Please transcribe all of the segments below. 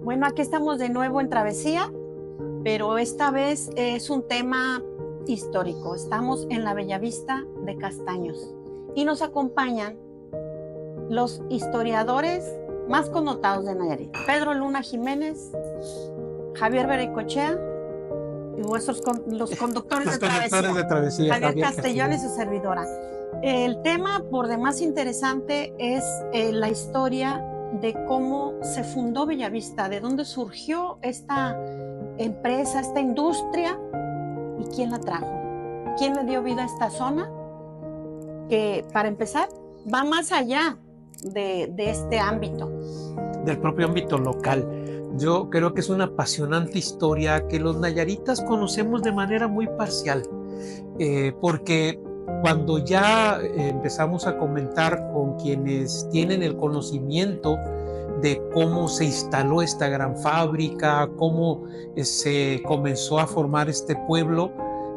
Bueno, aquí estamos de nuevo en Travesía, pero esta vez es un tema histórico. Estamos en la Bellavista de Castaños y nos acompañan los historiadores más connotados de Nayarit: Pedro Luna Jiménez, Javier Berencochea y los conductores de Travesía, Javier Castellón y su servidora. El tema por demás interesante es la historia de cómo se fundó Bellavista, de dónde surgió esta empresa, esta industria, y quién la trajo, quién le dio vida a esta zona, que para empezar va más allá de este ámbito. Del propio ámbito local. Yo creo que es una apasionante historia que los nayaritas conocemos de manera muy parcial, porque cuando ya empezamos a comentar con quienes tienen el conocimiento de cómo se instaló esta gran fábrica, cómo se comenzó a formar este pueblo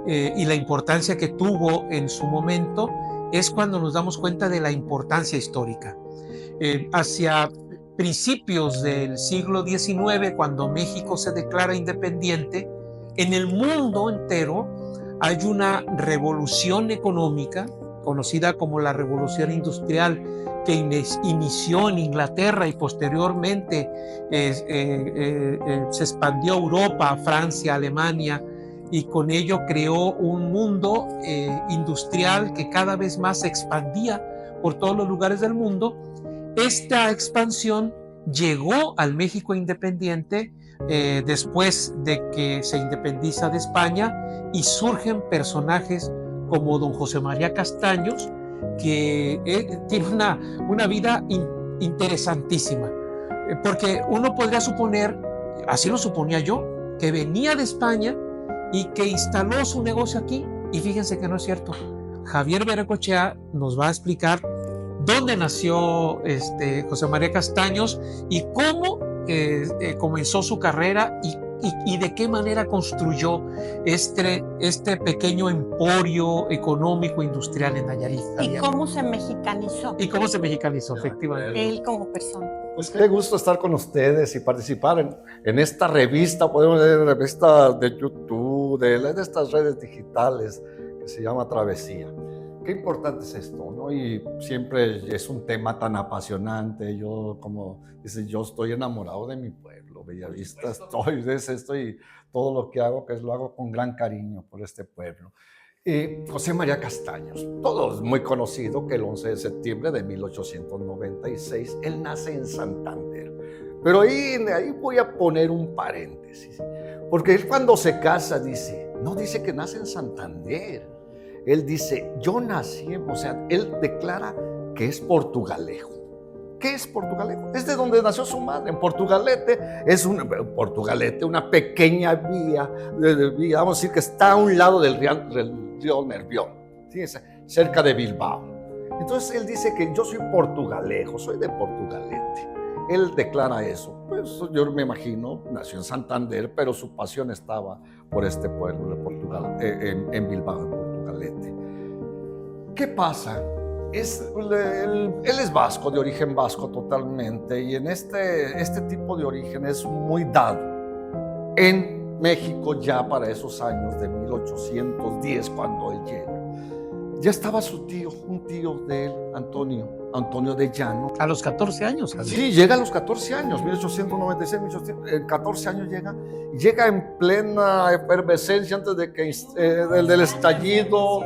y la importancia que tuvo en su momento, es cuando nos damos cuenta de la importancia histórica. Hacia principios del siglo XIX, cuando México se declara independiente, en el mundo entero hay una revolución económica, conocida como la Revolución Industrial, que inició en Inglaterra y posteriormente se expandió a Europa, a Francia, Alemania, y con ello creó un mundo industrial que cada vez más se expandía por todos los lugares del mundo. Esta expansión llegó al México independiente después de que se independiza de España, y surgen personajes como don José María Castaños, que tiene una vida interesantísima, porque uno podría suponer, así lo suponía yo, que venía de España y que instaló su negocio aquí, y fíjense que no es cierto. Javier Berencochea nos va a explicar dónde nació José María Castaños y cómo comenzó su carrera y de qué manera construyó este pequeño emporio económico industrial en Nayarit. Y cómo se mexicanizó. Y cómo se mexicanizó, efectivamente. Él como persona. Pues qué gusto estar con ustedes y participar en esta revista, podemos decir revista de YouTube, de estas redes digitales que se llama Travesía. Qué importante es esto, ¿no? Y siempre es un tema tan apasionante. Yo, como dicen, yo estoy enamorado de mi pueblo, Bellavista, estoy todo lo que hago, lo hago con gran cariño por este pueblo. José María Castaños, todo es muy conocido que el 11 de septiembre de 1896 él nace en Santander. Pero ahí voy a poner un paréntesis, porque él cuando se casa no dice que nace en Santander. Él dice, yo nací, o sea, él declara que es portugalejo. ¿Qué es Portugalete? Es de donde nació su madre, en Portugalete. Portugalete, una pequeña vía, vamos a decir que está a un lado del río Nervión, ¿sí? Cerca de Bilbao. Entonces él dice que yo soy portugalejo, soy de Portugalete. Él declara eso. Pues yo me imagino, nació en Santander, pero su pasión estaba por este pueblo de Portugal, en Bilbao, en Portugalete. ¿Qué pasa? Él es vasco, de origen vasco totalmente, y en este tipo de origen es muy dado. En México ya para esos años de 1810, cuando él llega, ya estaba su tío, un tío de él, Antonio de Llano. A los 14 años. Sí, llega a los 14 años, 1896, 14 años llega en plena efervescencia antes de que del estallido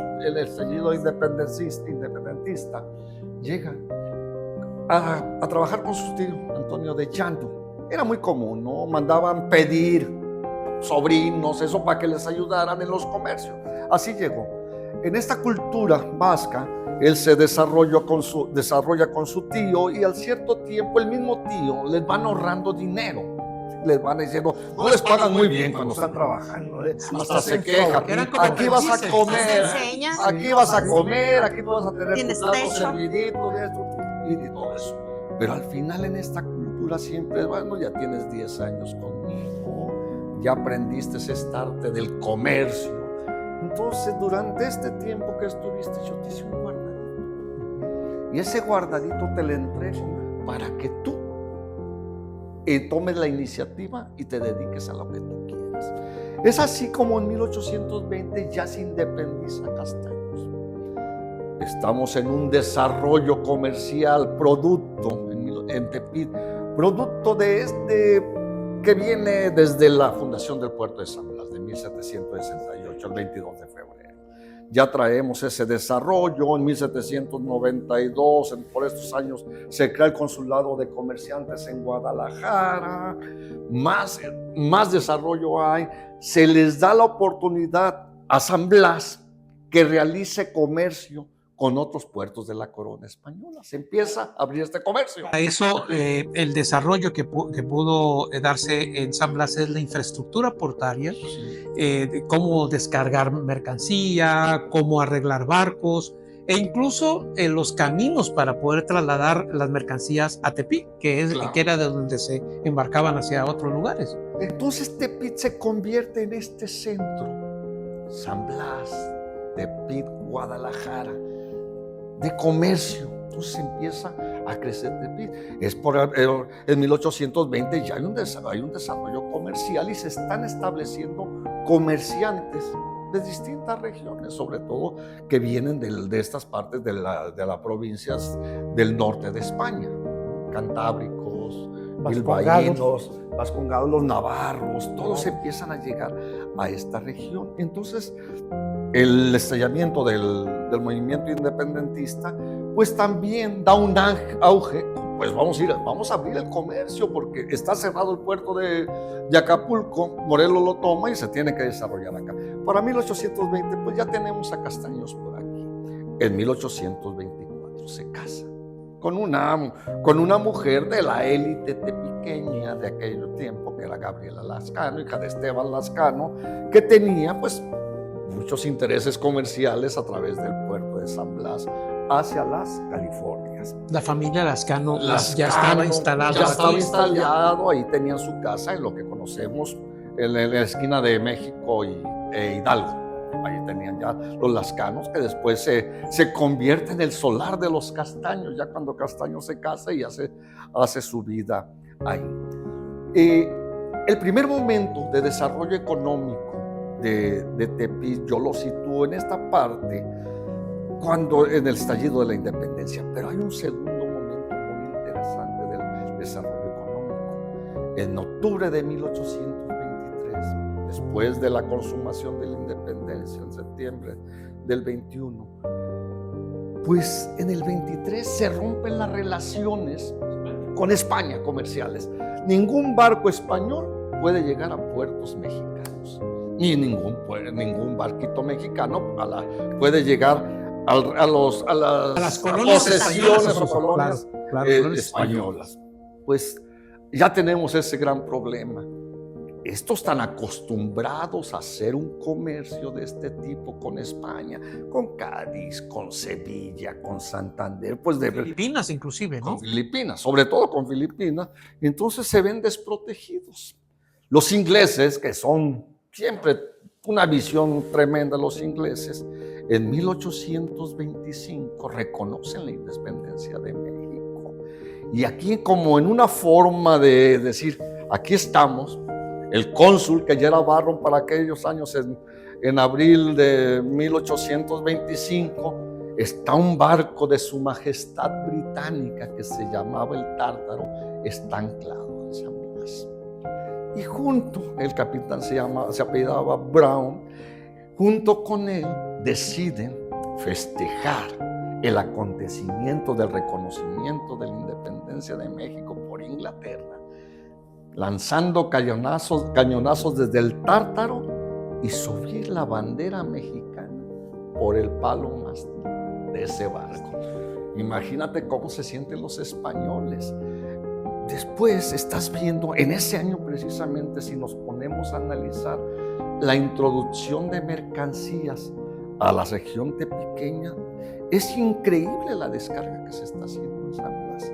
independentista. Llega a trabajar con su tío, Antonio de Llano. Era muy común, ¿no? Mandaban pedir sobrinos, eso para que les ayudaran en los comercios. Así llegó. En esta cultura vasca, él se desarrolla con su tío, y al cierto tiempo el mismo tío les van ahorrando dinero. Les van diciendo, no les pagan muy bien cuando están trabajando, hasta se quejan. Aquí vas a comer, aquí vas a comer, aquí vas a tener tu plato servidito, y todo eso. Pero al final en esta cultura aventura siempre, bueno, ya tienes 10 años conmigo, ya aprendiste esta arte del comercio. Entonces, durante este tiempo que estuviste, yo te hice un guardadito. Y ese guardadito te lo entrego para que tú tomes la iniciativa y te dediques a lo que tú quieras. Es así como en 1820 ya se independiza Castaños. Estamos en un desarrollo comercial, producto en Tepic, producto que viene desde la fundación del puerto de San Blas de 1768, el 22 de febrero. Ya traemos ese desarrollo. En 1792, por estos años, se crea el Consulado de Comerciantes en Guadalajara. Más desarrollo hay. Se les da la oportunidad a San Blas que realice comercio con otros puertos de la corona española. Se empieza a abrir este comercio. Para eso, el desarrollo que pudo darse en San Blas es la infraestructura portuaria, cómo descargar mercancía, cómo arreglar barcos, e incluso los caminos para poder trasladar las mercancías a Tepic, que era de donde se embarcaban hacia otros lugares. Entonces Tepic se convierte en este centro, San Blas, Tepic, Guadalajara, de comercio. Entonces empieza a crecer Tepic. En 1820 ya hay un desarrollo comercial y se están estableciendo comerciantes de distintas regiones, sobre todo que vienen de estas partes de las provincias del norte de España, cantábricos, bilbaínos, vascongados, los navarros, todos empiezan a llegar a esta región. Entonces, el estallamiento del movimiento independentista, pues también da un auge. Pues vamos a abrir el comercio porque está cerrado el puerto de Acapulco, Morelos lo toma y se tiene que desarrollar acá. Para 1820, pues ya tenemos a Castaños por aquí. En 1824 se casa con una mujer de la élite tepiqueña de aquel tiempo, que era Gabriela Lascano, hija de Esteban Lascano, que tenía pues muchos intereses comerciales a través del puerto de San Blas hacia las Californias. La familia Lascano ya estaba instalada. Ya estaba instalado, ahí tenían su casa en lo que conocemos en la esquina de México e Hidalgo. Ahí tenían ya los Lascanos, que después se convierte en el solar de los Castaños, ya cuando Castaños se casa y hace su vida ahí. El primer momento de desarrollo económico de Tepic yo lo sitúo en esta parte, en el estallido de la independencia, pero hay un segundo momento muy interesante del desarrollo económico. En octubre de 1823, después de la consumación de la independencia, en septiembre del 21, pues en el 23 se rompen las relaciones con España comerciales. Ningún barco español puede llegar a puertos mexicanos, ni ningún barquito mexicano puede llegar a las colonias posesiones o colonias españolas. Pues ya tenemos ese gran problema. Estos están acostumbrados a hacer un comercio de este tipo con España, con Cádiz, con Sevilla, con Santander, pues de Filipinas inclusive, ¿no? Con Filipinas, sobre todo con Filipinas. Entonces se ven desprotegidos. Los ingleses, que son siempre una visión tremenda, los ingleses, en 1825 reconocen la independencia de México. Y aquí, como en una forma de decir, aquí estamos, el cónsul, que ya era Barron para aquellos años, en abril de 1825, está un barco de su majestad británica que se llamaba el Tártaro, está anclado en San Blas. Y el capitán se apellidaba Brown, junto con él deciden festejar el acontecimiento del reconocimiento de la independencia de México por Inglaterra, lanzando cañonazos desde el Tártaro y subir la bandera mexicana por el palo mástil de ese barco. Imagínate cómo se sienten los españoles. Después estás viendo, en ese año precisamente, si nos ponemos a analizar la introducción de mercancías a la región tepiqueña, es increíble la descarga que se está haciendo en San Blas.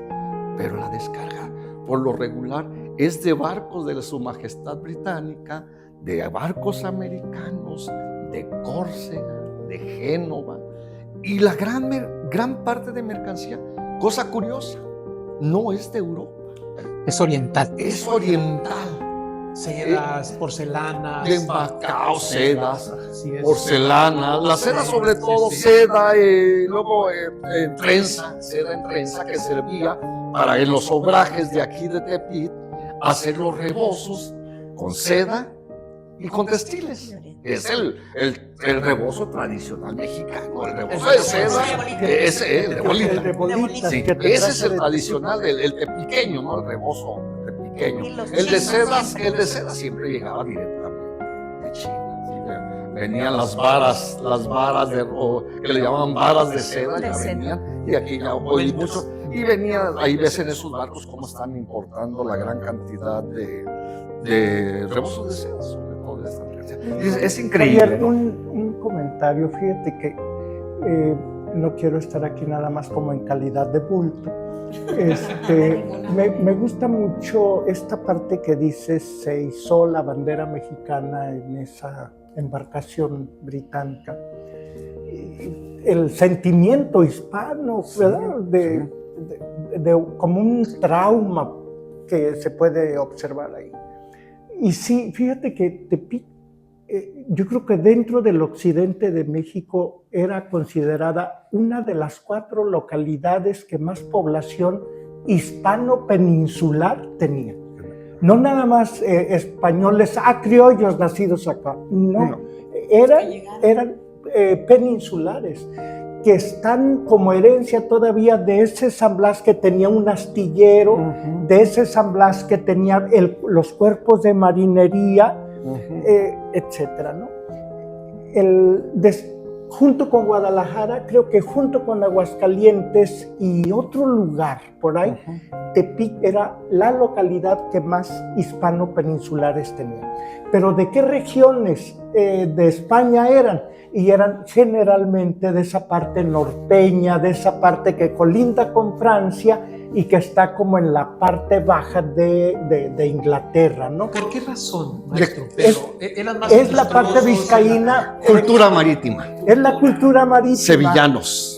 Pero la descarga por lo regular, es de barcos de Su Majestad Británica, de barcos americanos, de Córcega, de Génova, y la gran parte de mercancía, cosa curiosa, no es de Europa, Es oriental. es oriental. Sedas, porcelanas. De Macao, sedas, Así es. porcelana, la seda sobre todo, seda, luego seda en trenza que servía para en los obrajes de aquí de Tepit hacer los rebozos con seda y con textiles. Es el rebozo tradicional mexicano, el rebozo de seda, es el de bolita. El de bolitas, Sí, que te ese es traje el de- tradicional, el tepiqueño, ¿no? El rebozo tepiqueño. Y los El de chinos seda siempre llegaba directamente de China. ¿Sí? Venían las varas que le llamaban varas de seda, De ya seda. venían, y aquí ya hoy mucho. Y venía, ahí ves en esos barcos cómo están importando la gran cantidad de rebozos de seda, sobre todo de esta región. Es increíble, Javier, ¿no? un comentario, fíjate que no quiero estar aquí nada más como en calidad de bulto. Me gusta mucho esta parte que dices, se izó la bandera mexicana en esa embarcación británica. El sentimiento hispano, ¿verdad? Como un trauma que se puede observar ahí. Y sí, fíjate que Tepic, yo creo que dentro del occidente de México era considerada una de las 4 localidades que más población hispano-peninsular tenía. No nada más españoles, criollos nacidos acá, no. Eran peninsulares, que están como herencia todavía de ese San Blas que tenía un astillero, de ese San Blas que tenía los cuerpos de marinería, etcétera, ¿no? Junto con Guadalajara, creo que junto con Aguascalientes y otro lugar por ahí, Tepic era la localidad que más hispano-peninsulares tenía. Pero ¿de qué regiones de España eran? Y eran generalmente de esa parte norteña, de esa parte que colinda con Francia y que está como en la parte baja de Inglaterra, ¿no? ¿Por qué razón, maestro? Es la parte vizcaína. Cultura marítima. Es la cultura marítima. Sevillanos,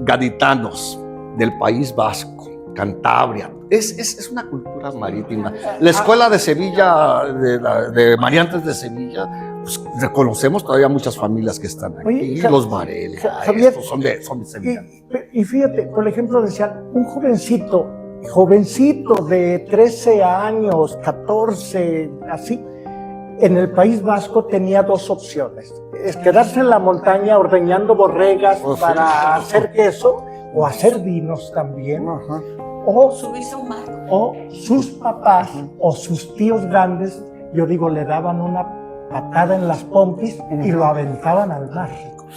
gaditanos del País Vasco, Cantabria. Es una cultura marítima. La escuela de Sevilla, de Mariantes de Sevilla, pues reconocemos todavía muchas familias que están aquí. Oye, Los Varela, Javier, estos son de Sevilla. Y fíjate, por ejemplo, decían, un jovencito de 13 años, 14, así, en el País Vasco tenía 2 opciones. Es quedarse en la montaña ordeñando borregas para hacer queso o hacer vinos también. O subirse a un barco. O sus papás o sus tíos grandes, yo digo, le daban una patada en las pompis y lo aventaban al mar.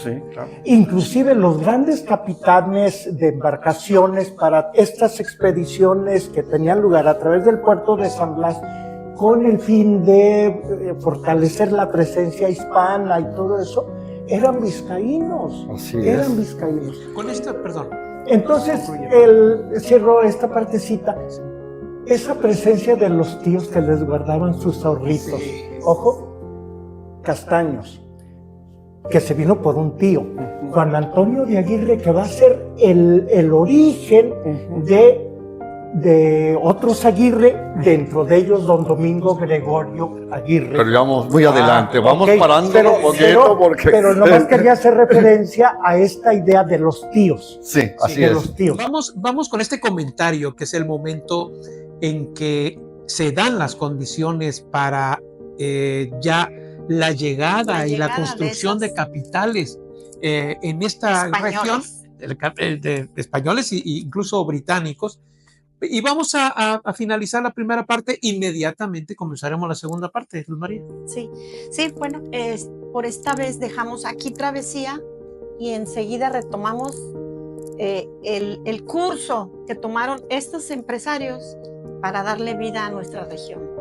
Sí, claro. Inclusive los grandes capitanes de embarcaciones para estas expediciones que tenían lugar a través del puerto de San Blas, con el fin de fortalecer la presencia hispana y todo eso, eran vizcaínos. Así eran es. vizcaínos. Con esta, perdón. Entonces, cierro esta partecita, esa presencia de los tíos que les guardaban sus ahorritos. Ojo, Castaños, que se vino por un tío, Juan Antonio de Aguirre, que va a ser el origen de otros Aguirre, dentro de ellos don Domingo Gregorio Aguirre. Pero vamos muy adelante, vamos Ok, parándolo un poquito porque... pero nomás quería hacer referencia a esta idea de los tíos. Sí, así de es. los tíos. Vamos con este comentario, que es el momento en que se dan las condiciones para ya la llegada y la construcción de capitales en esta región, de españoles e incluso británicos. Y vamos a finalizar la primera parte, inmediatamente comenzaremos la segunda parte, Luz María. Sí, bueno, por esta vez dejamos aquí Travesía y enseguida retomamos el curso que tomaron estos empresarios para darle vida a nuestra región.